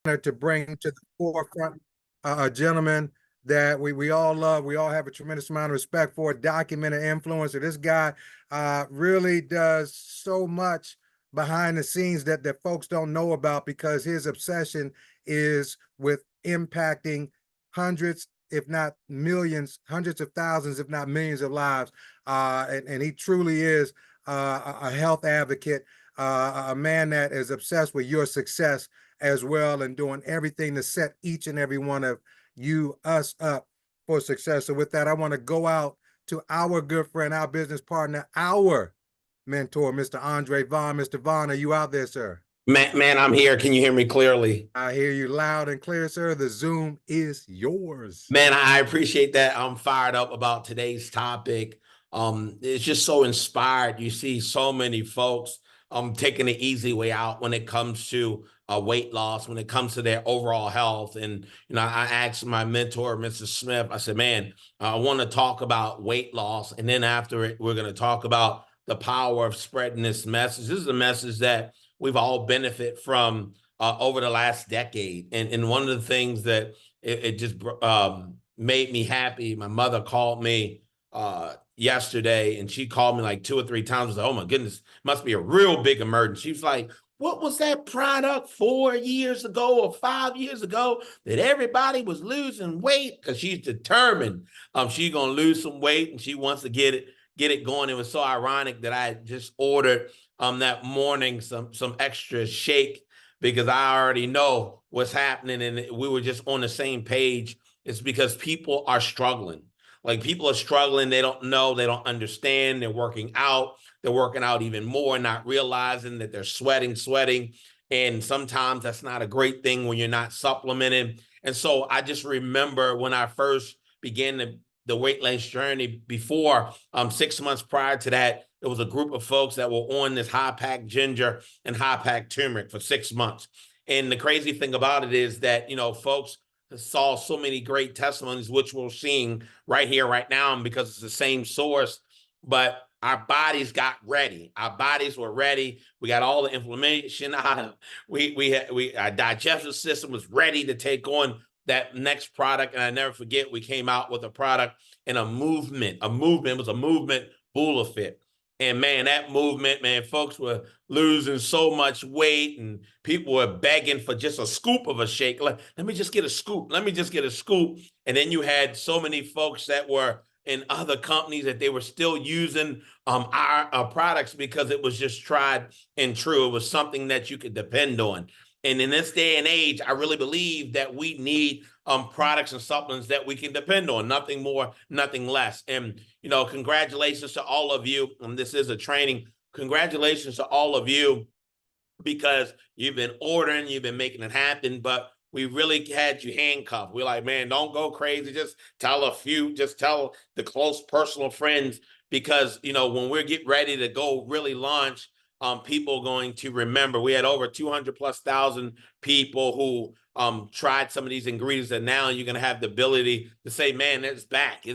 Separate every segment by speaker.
Speaker 1: to bring to the forefront a gentleman that we all love. We all have a tremendous amount of respect for. Documented influencer. This guy really does so much behind the scenes that folks don't know about because his obsession is with impacting hundreds, if not millions, hundreds of thousands, if not millions of lives. And he truly is a health advocate, a man that is obsessed with your success as well and doing everything to set each and every one of us up for success. So with that, I want to go out to our good friend, our business partner, our mentor, Mr. Andre Vaughn. Mr. Vaughn, are you out there, sir?
Speaker 2: Man, I'm here. Can you hear me clearly?
Speaker 1: I hear you loud and clear, sir. The Zoom is yours.
Speaker 2: Man, I appreciate that. I'm fired up about today's topic. It's just so inspired. You see so many folks taking the easy way out when it comes to weight loss, when it comes to their overall health. And, I asked my mentor, Mrs. Smith, I said, man, I want to talk about weight loss. And then after it, we're going to talk about the power of spreading this message. This is a message that we've all benefit from over the last decade. And one of the things that it just made me happy. My mother called me yesterday, and she called me like 2 or 3 times. I was like, oh my goodness, must be a real big emergency. She was like, what was that product 4 years ago or 5 years ago that everybody was losing weight? Because she's determined she's gonna lose some weight and she wants to get it going. It was so ironic that I just ordered that morning some extra shake because I already know what's happening and we were just on the same page. It's because people are struggling. Like people are struggling. They don't know, they don't understand. They're working out even more, not realizing that they're sweating. And sometimes that's not a great thing when you're not supplementing. And so I just remember when I first began the weight loss journey before 6 months prior to that, there was a group of folks that were on this high pack ginger and high pack turmeric for 6 months. And the crazy thing about it is that, folks saw so many great testimonies, which we're seeing right here, right now, because it's the same source, but our bodies got ready. Our bodies were ready. We got all the inflammation out. Our digestive system was ready to take on that next product. And I never forget, we came out with a product and a movement. It was a movement Bulafit. And man, that movement, man, folks were losing so much weight and people were begging for just a scoop of a shake. Let me just get a scoop. Let me just get a scoop. And then you had so many folks that were in other companies that they were still using our products because it was just tried and true. It was something that you could depend on. And in this day and age, I really believe that we need products and supplements that we can depend on, nothing more, nothing less. And, congratulations to all of you. This is a training. Congratulations to all of you because you've been ordering, you've been making it happen, but we really had you handcuffed. We're like, man, don't go crazy. Just tell the close personal friends because, when we're getting ready to go really launch, people going to remember. We had over 200 plus thousand people who tried some of these ingredients, and now you're going to have the ability to say, man, it's back.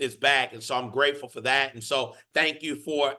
Speaker 2: And so I'm grateful for that. And so thank you for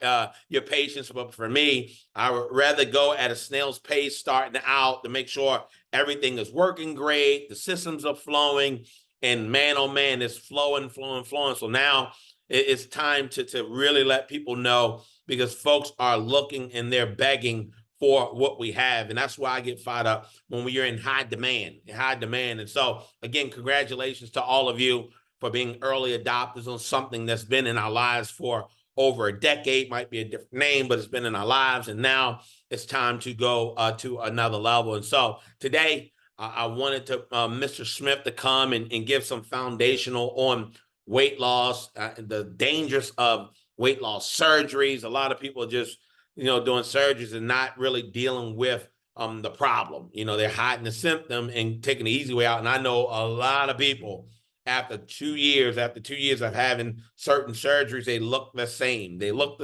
Speaker 2: your patience. But for me, I would rather go at a snail's pace starting out to make sure everything is working great, the systems are flowing, and man, oh man, it's flowing. So now it's time to really let people know because folks are looking and they're begging for what we have. And that's why I get fired up when we are in high demand. And so again, congratulations to all of you for being early adopters on something that's been in our lives for over a decade. Might be a different name, but it's been in our lives. And now it's time to go to another level. And so today I wanted to Mr. Smith to come and give some foundational on weight loss, the dangers of weight loss surgeries. A lot of people just, doing surgeries and not really dealing with the problem. They're hiding the symptom and taking the easy way out. And I know a lot of people after 2 years of having certain surgeries, they look the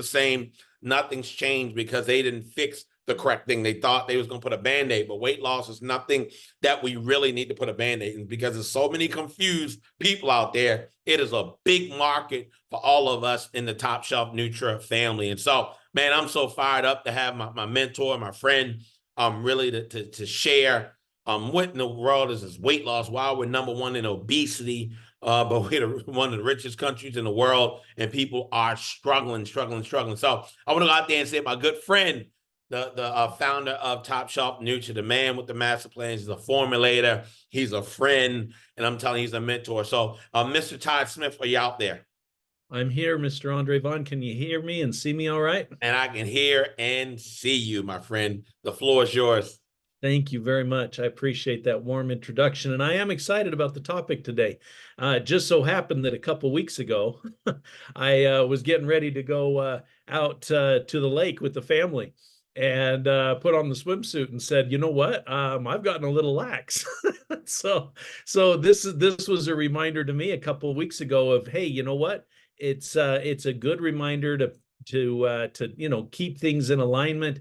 Speaker 2: same. Nothing's changed because they didn't fix the correct thing. They thought they was going to put a Band-Aid, but weight loss is nothing that we really need to put a Band-Aid in because there's so many confused people out there. It is a big market for all of us in the Top Shelf Nutra family. And so, man, I'm so fired up to have my mentor, my friend, really to share what in the world is this weight loss? Why we're number one in obesity, but we're one of the richest countries in the world, and people are struggling. So I want to go out there and say my good friend, the founder of Top Shelf Nutri, the man with the master plans, he's a formulator, he's a friend, and I'm telling you, he's a mentor. So, Mr. Todd Smith, are you out there?
Speaker 3: I'm here, Mr. Andre Vaughn. Can you hear me and see me all right?
Speaker 2: And I can hear and see you, my friend. The floor is yours.
Speaker 3: Thank you very much. I appreciate that warm introduction, and I am excited about the topic today. It just so happened that a couple weeks ago, I was getting ready to go out to the lake with the family, and put on the swimsuit and said, "You know what? I've gotten a little lax." So this was a reminder to me a couple of weeks ago of, hey, you know what? It's a good reminder to keep things in alignment.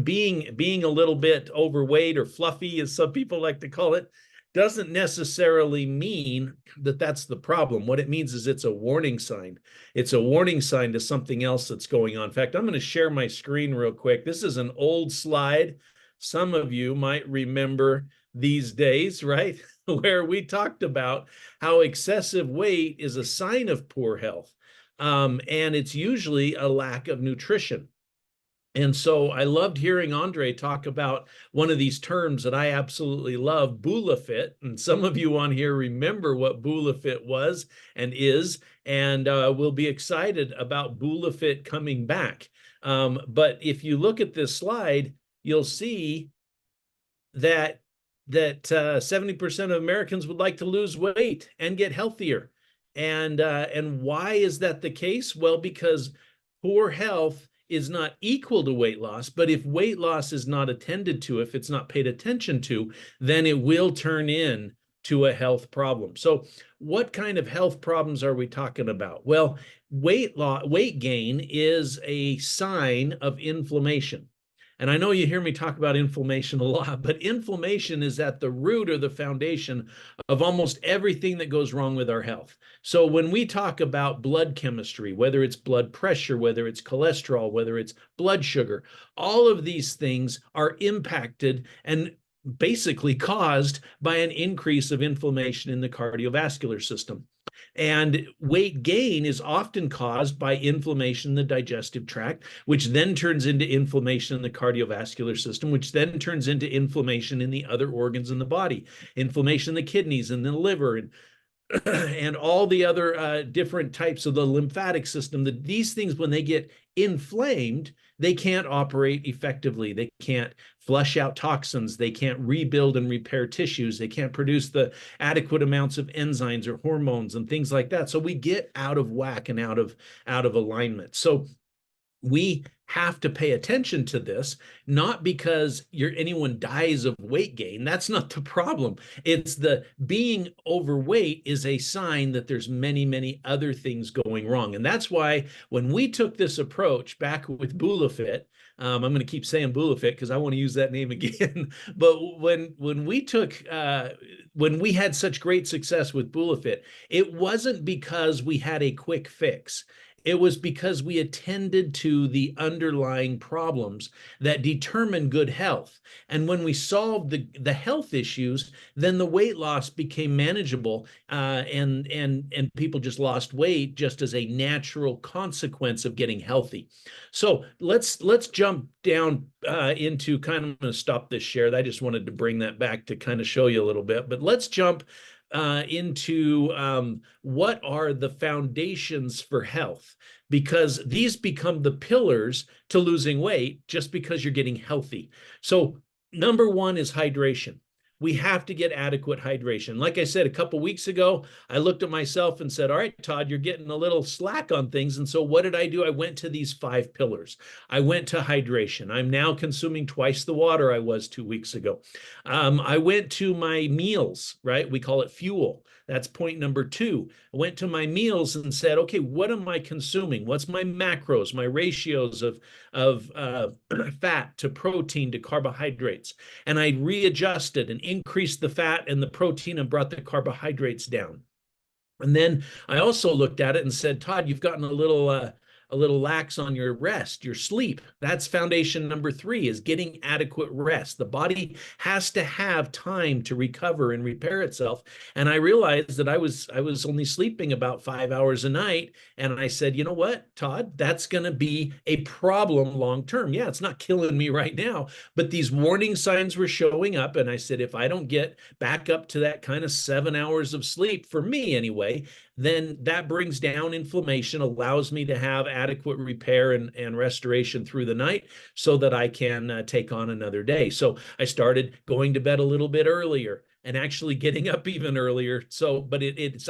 Speaker 3: Being a little bit overweight or fluffy, as some people like to call it, doesn't necessarily mean that that's the problem. What it means is it's a warning sign. It's a warning sign to something else that's going on. In fact, I'm going to share my screen real quick. This is an old slide. Some of you might remember these days, right? Where we talked about how excessive weight is a sign of poor health. And it's usually a lack of nutrition. And so I loved hearing Andre talk about one of these terms that I absolutely love, BulaFit. And some of you on here remember what BulaFit was and is, and will be excited about BulaFit coming back. But if you look at this slide, you'll see that 70% of Americans would like to lose weight and get healthier. And why is that the case? Well, because poor health is not equal to weight loss, but if weight loss is not attended to, if it's not paid attention to, then it will turn into a health problem. So what kind of health problems are we talking about? Well, weight gain is a sign of inflammation. And I know you hear me talk about inflammation a lot, but inflammation is at the root or the foundation of almost everything that goes wrong with our health. So when we talk about blood chemistry, whether it's blood pressure, whether it's cholesterol, whether it's blood sugar, all of these things are impacted and basically caused by an increase of inflammation in the cardiovascular system. And weight gain is often caused by inflammation in the digestive tract, which then turns into inflammation in the cardiovascular system, which then turns into inflammation in the other organs in the body, inflammation in the kidneys and the liver, and all the other different types of the lymphatic system. These things, when they get inflamed, they can't operate effectively. They can't flush out toxins. They can't rebuild and repair tissues. They can't produce the adequate amounts of enzymes or hormones and things like that. So we get out of whack and out of alignment. So we have to pay attention to this, not because anyone dies of weight gain. That's not the problem. It's the being overweight is a sign that there's many, many other things going wrong. And that's why when we took this approach back with BulaFit, I'm going to keep saying BulaFit because I want to use that name again. But when we had such great success with BulaFit, it wasn't because we had a quick fix. It was because we attended to the underlying problems that determine good health. And when we solved the health issues, then the weight loss became manageable, and people just lost weight just as a natural consequence of getting healthy. So let's jump down into kind of, I'm going to stop this share. I just wanted to bring that back to kind of show you a little bit, but let's jump into what are the foundations for health, because these become the pillars to losing weight just because you're getting healthy. So number one is hydration. We have to get adequate hydration. Like I said, a couple weeks ago, I looked at myself and said, all right, Todd, you're getting a little slack on things. And so what did I do? I went to these 5 pillars. I went to hydration. I'm now consuming twice the water I was 2 weeks ago. I went to my meals, right? We call it fuel. That's point number 2. I went to my meals and said, okay, what am I consuming? What's my macros, my ratios of fat to protein to carbohydrates? And I readjusted and increased the fat and the protein and brought the carbohydrates down. And then I also looked at it and said, Todd, you've gotten a a little lax on your rest, your sleep. That's foundation number 3, is getting adequate rest. The body has to have time to recover and repair itself. And I realized that I was only sleeping about 5 hours a night. And I said, you know what, Todd, that's going to be a problem long term. Yeah, it's not killing me right now, but these warning signs were showing up. And I said, if I don't get back up to that kind of 7 hours of sleep, for me anyway, then that brings down inflammation, allows me to have adequate repair and restoration through the night so that I can take on another day. So I started going to bed a little bit earlier and actually getting up even earlier. So, but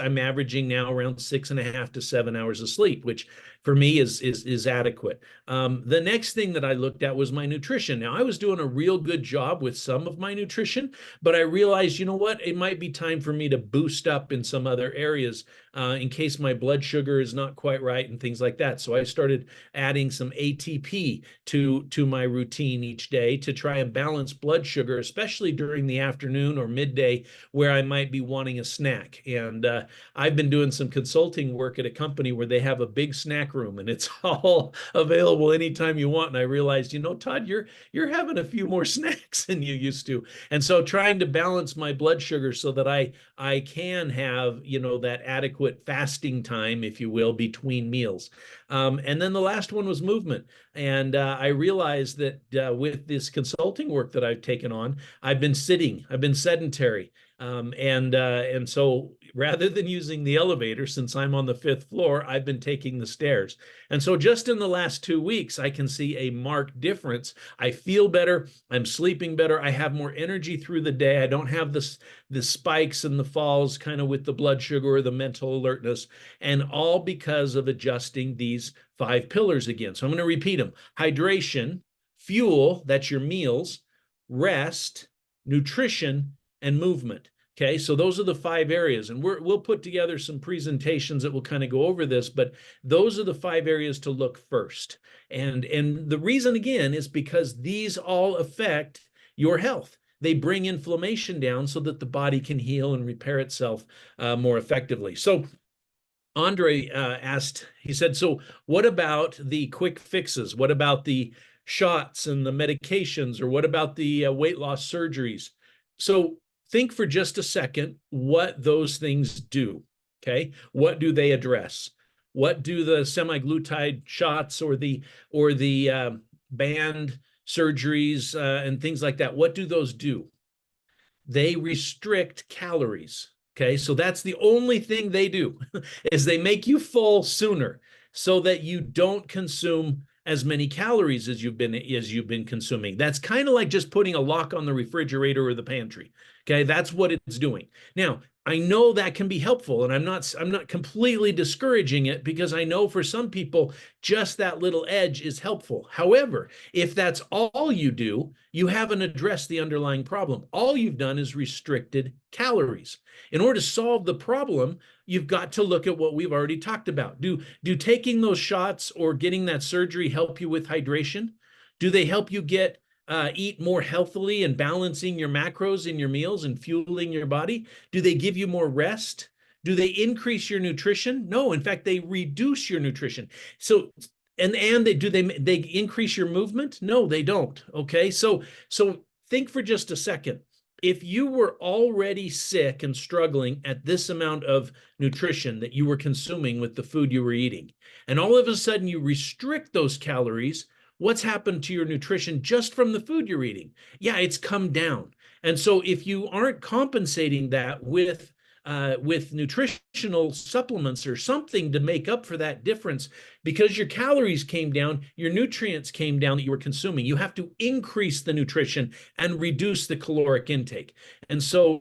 Speaker 3: I'm averaging now around 6.5 to 7 hours of sleep, which for me is adequate. The next thing that I looked at was my nutrition. Now, I was doing a real good job with some of my nutrition, but I realized, you know what, it might be time for me to boost up in some other areas in case my blood sugar is not quite right and things like that. So I started adding some ATP to my routine each day to try and balance blood sugar, especially during the afternoon or midday where I might be wanting a snack. And I've been doing some consulting work at a company where they have a big snack room and it's all available anytime you want. And I realized, you know, Todd, you're having a few more snacks than you used to. And so trying to balance my blood sugar so that I can have, you know, that adequate fasting time, if you will, between meals. And then the last one was movement. And I realized that with this consulting work that I've taken on, I've been sedentary. And so rather than using the elevator, since I'm on the 5th floor, I've been taking the stairs. And so just in the last 2 weeks, I can see a marked difference. I feel better. I'm sleeping better. I have more energy through the day. I don't have the spikes and the falls kind of with the blood sugar or the mental alertness, and all because of adjusting these 5 pillars again. So I'm going to repeat them: hydration, fuel, that's your meals, rest, nutrition, and movement. Okay, so those are the 5 areas, and we'll put together some presentations that will kind of go over this, but those are the 5 areas to look first. And the reason, again, is because these all affect your health. They bring inflammation down so that the body can heal and repair itself more effectively. So Andre asked, he said, so what about the quick fixes? What about the shots and the medications, or what about the weight loss surgeries? So think for just a second what those things do, okay? What do they address? What do the semaglutide shots or the band surgeries and things like that, what do those do? They restrict calories, okay? So that's the only thing they do, is they make you full sooner so that you don't consume as many calories as you've been consuming. That's kind of like just putting a lock on the refrigerator or the pantry. Okay, that's what it's doing. Now, I know that can be helpful, and I'm not completely discouraging it, because I know for some people just that little edge is helpful. However, if that's all you do, you haven't addressed the underlying problem. All you've done is restricted calories. In order to solve the problem, you've got to look at what we've already talked about. Do taking those shots or getting that surgery help you with hydration? Do they help you eat more healthily and balancing your macros in your meals and fueling your body? Do they give you more rest? Do they increase your nutrition? No, in fact, they reduce your nutrition. So, and they increase your movement? No, they don't. Okay, so think for just a second. If you were already sick and struggling at this amount of nutrition that you were consuming with the food you were eating, and all of a sudden you restrict those calories, what's happened to your nutrition just from the food you're eating? Yeah, it's come down. And so if you aren't compensating that with nutritional supplements or something to make up for that difference, because your calories came down, your nutrients came down that you were consuming, you have to increase the nutrition and reduce the caloric intake. And so,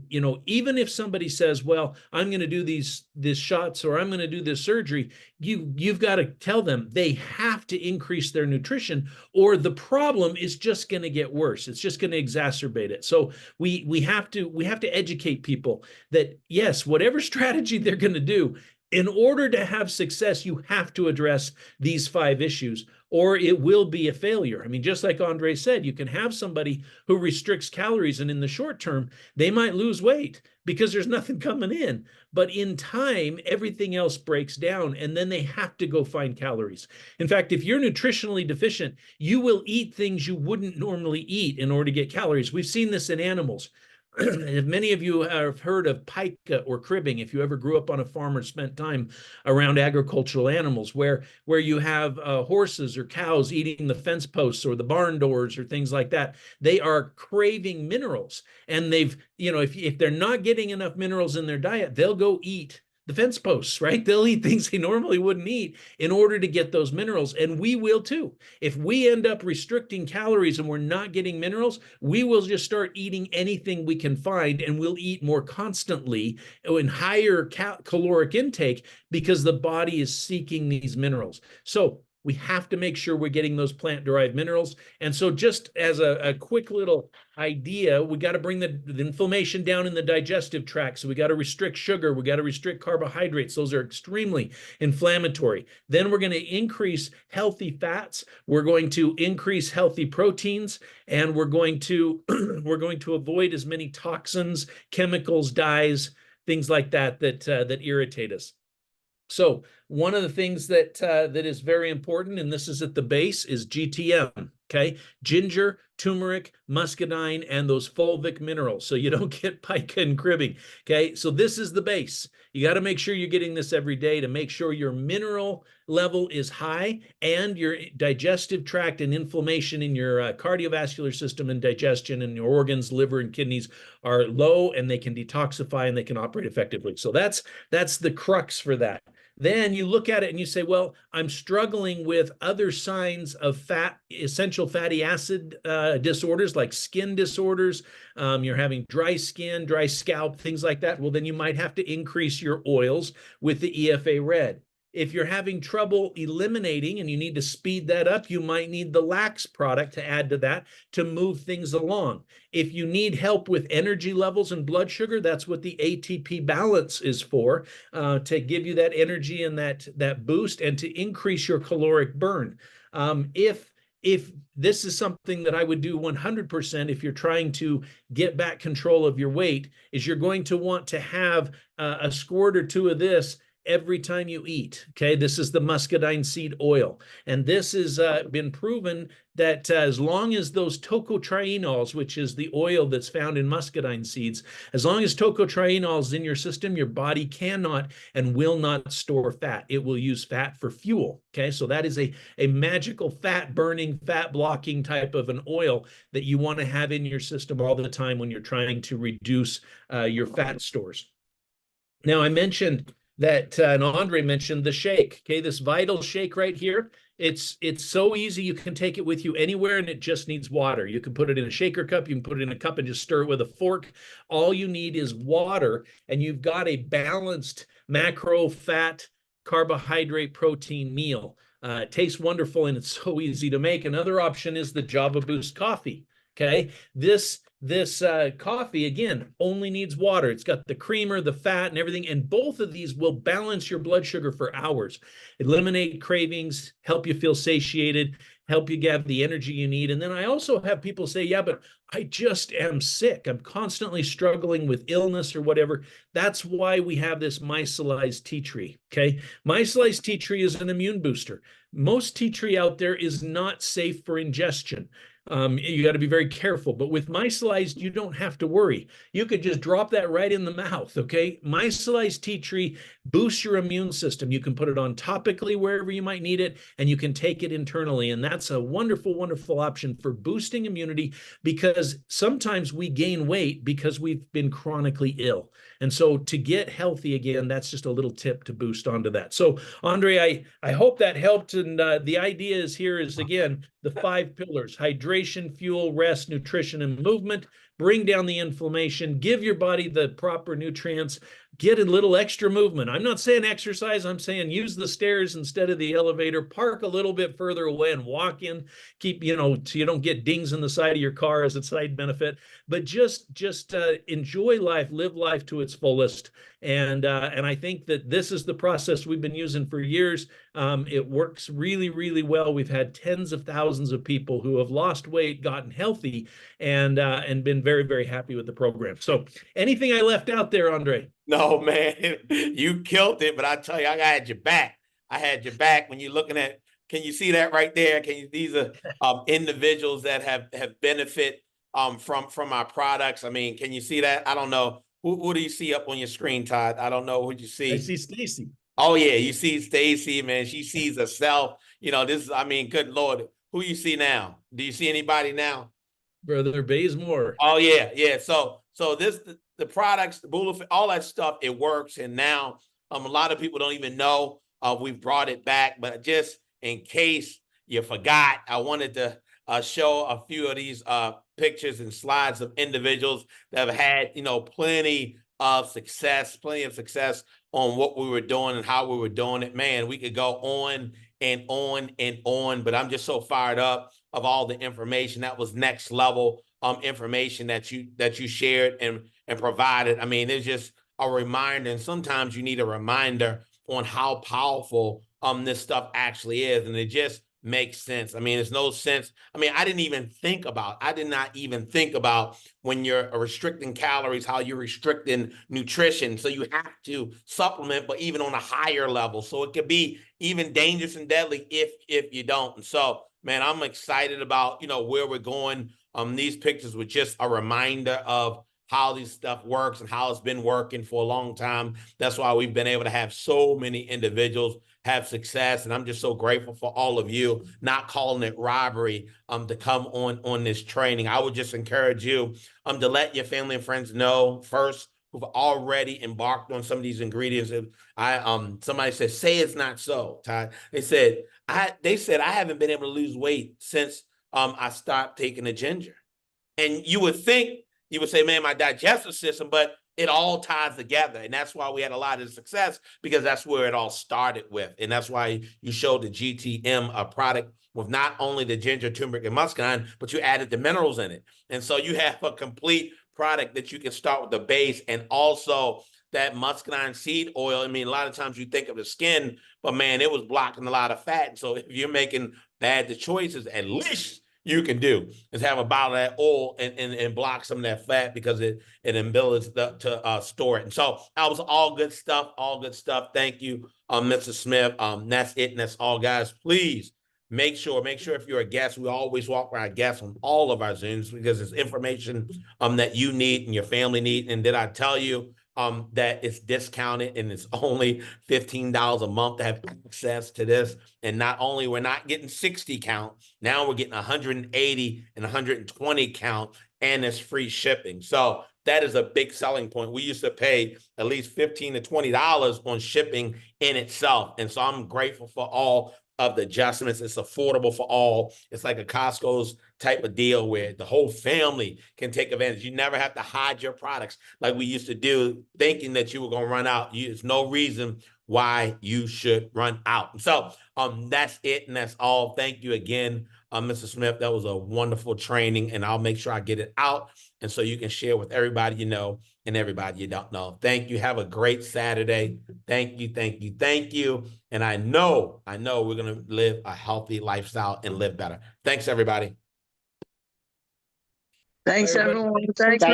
Speaker 3: you know, even if somebody says, well, I'm going to do these shots or I'm going to do this surgery, you've got to tell them they have to increase their nutrition, or the problem is just going to get worse. It's just going to exacerbate it. So we have to educate people that, yes, whatever strategy they're going to do, in order to have success, you have to address these 5 issues, or it will be a failure. I mean, just like Andre said, you can have somebody who restricts calories, and in the short term, they might lose weight because there's nothing coming in. But in time, everything else breaks down, and then they have to go find calories. In fact, if you're nutritionally deficient, you will eat things you wouldn't normally eat in order to get calories. We've seen this in animals. If many of you have heard of pica or cribbing, if you ever grew up on a farm or spent time around agricultural animals, where you have horses or cows eating the fence posts or the barn doors or things like that, they are craving minerals. And they've, if they're not getting enough minerals in their diet, they'll go eat the fence posts, right? They'll eat things they normally wouldn't eat in order to get those minerals. And we will too. If we end up restricting calories and we're not getting minerals, we will just start eating anything we can find, and we'll eat more constantly in higher caloric intake because the body is seeking these minerals. So we have to make sure we're getting those plant-derived minerals. And so just as a quick little idea, we got to bring the inflammation down in the digestive tract. So we got to restrict sugar. We got to restrict carbohydrates. Those are extremely inflammatory. Then we're going to increase healthy fats. We're going to increase healthy proteins, and we're going to avoid as many toxins, chemicals, dyes, things like that that irritate us. So one of the things that is very important, and this is at the base, is GTM, okay? Ginger, turmeric, muscadine, and those fulvic minerals, so you don't get pica and cribbing, okay? So this is the base. You got to make sure you're getting this every day to make sure your mineral level is high and your digestive tract and inflammation in your cardiovascular system and digestion and your organs, liver and kidneys are low, and they can detoxify and they can operate effectively. So that's the crux for that. Then you look at it and you say, well, I'm struggling with other signs of essential fatty acid disorders like skin disorders. You're having dry skin, dry scalp, things like that. Well, then you might have to increase your oils with the EFA Red. If you're having trouble eliminating and you need to speed that up, you might need the Lax product to add to that to move things along. If you need help with energy levels and blood sugar, that's what the ATP Balance is for, to give you that energy and that boost and to increase your caloric burn. If this is something that I would do 100% if you're trying to get back control of your weight, is you're going to want to have a squirt or two of this every time you eat, okay? This is the muscadine seed oil. And this has been proven that as long as those tocotrienols, which is the oil that's found in muscadine seeds, as long as tocotrienol is in your system, your body cannot and will not store fat. It will use fat for fuel, okay? So that is a magical fat-burning, fat-blocking type of an oil that you want to have in your system all the time when you're trying to reduce your fat stores. Now, I mentioned that, and Andre mentioned the shake, okay? This Vital Shake right here, it's so easy. You can take it with you anywhere, and it just needs water. You can put it in a shaker cup. You can put it in a cup and just stir it with a fork. All you need is water, and you've got a balanced macro, fat, carbohydrate, protein meal. It tastes wonderful, and it's so easy to make. Another option is the Java Boost coffee, okay? This coffee, again, only needs water. It's got the creamer, the fat, and everything, and both of these will balance your blood sugar for hours, eliminate cravings, help you feel satiated, help you get the energy you need. And then I also have people say, yeah, but I just am sick. I'm constantly struggling with illness or whatever. That's why we have this micellized tea tree, okay? Micellized tea tree is an immune booster. Most tea tree out there is not safe for ingestion. You got to be very careful, but with micellized, you don't have to worry. You could just drop that right in the mouth, okay? Micellized tea tree boosts your immune system. You can put it on topically wherever you might need it, and you can take it internally, and that's a wonderful, wonderful option for boosting immunity, because sometimes we gain weight because we've been chronically ill. And so to get healthy again, that's just a little tip to boost onto that. So, Andre, I hope that helped, and the idea is here is, again, the 5 pillars: hydration, fuel, rest, nutrition, and movement. Bring down the inflammation, give your body the proper nutrients, get a little extra movement. I'm not saying exercise, I'm saying use the stairs instead of the elevator, park a little bit further away and walk in, keep, so you don't get dings in the side of your car as a side benefit, but just enjoy life, live life to its fullest. And I think that this is the process we've been using for years. It works really, really well. We've had tens of thousands of people who have lost weight, gotten healthy, and been very, very happy with the program. So anything I left out there, Andre?
Speaker 2: No, man, you killed it. But I tell you, I had your back. I had your back when you're looking at. Can you see that right there? These are individuals that have benefit from our products. I mean, can you see that? I don't know. Who do you see up on your screen, Todd? I don't know who you see.
Speaker 3: I see Stacy.
Speaker 2: Oh yeah, you see Stacy, man. She sees herself. This is, I mean, good Lord. Who you see now? Do you see anybody now?
Speaker 3: Brother Bazemore.
Speaker 2: Oh yeah, yeah. So the products, the Bula, all that stuff, it works. And now a lot of people don't even know we've brought it back. But just in case you forgot, I wanted to show a few of these pictures and slides of individuals that have had, plenty of success on what we were doing and how we were doing it. Man, we could go on and on and on, but I'm just so fired up of all the information. That was next level information that you shared and provided. I mean, it's just a reminder, and sometimes you need a reminder on how powerful this stuff actually is, and it just makes sense. I mean, there's no sense. I mean, I did not even think about when you're restricting calories, how you're restricting nutrition. So you have to supplement, but even on a higher level. So it could be even dangerous and deadly if you don't. And so, man, I'm excited about, where we're going. These pictures were just a reminder of how this stuff works and how it's been working for a long time. That's why we've been able to have so many individuals have success. And I'm just so grateful for all of you not calling it robbery to come on this training. I would just encourage you to let your family and friends know first who've already embarked on some of these ingredients. Somebody said, say it's not so, Todd. They said I haven't been able to lose weight since I stopped taking the ginger. And you would think, you would say, man, my digestive system, but it all ties together. And that's why we had a lot of success, because that's where it all started with. And that's why you showed the GTM product with not only the ginger, turmeric, and muscadine, but you added the minerals in it. And so you have a complete product that you can start with the base, and also that muscadine seed oil. I mean, a lot of times you think of the skin, but man, it was blocking a lot of fat. And so if you're making bad choices, at least you can do is have a bottle of that oil and block some of that fat, because it abilities to store it. And so that was all good stuff, Thank you, Mr. Smith. That's it, and that's all, guys. Please make sure if you're a guest, we always walk around guests on all of our Zooms, because it's information that you need and your family need. And did I tell you that it's discounted, and it's only $15 a month to have access to this? And not only we're not getting 60 count, now we're getting 180 and 120 count, and it's free shipping. So that is a big selling point. We used to pay at least $15 to $20 on shipping in itself. And so I'm grateful for all of the adjustments. It's affordable for all. It's like a Costco's type of deal where the whole family can take advantage. You never have to hide your products like we used to do, thinking that you were going to run out. There's no reason why you should run out. So that's it, and that's all. Thank you again, Mr. Smith. That was a wonderful training, and I'll make sure I get it out, and so you can share with everybody you know and everybody you don't know. Thank you. Have a great Saturday. Thank you. And I know we're going to live a healthy lifestyle and live better. Thanks, everybody.
Speaker 4: Thanks, everyone. Thanks.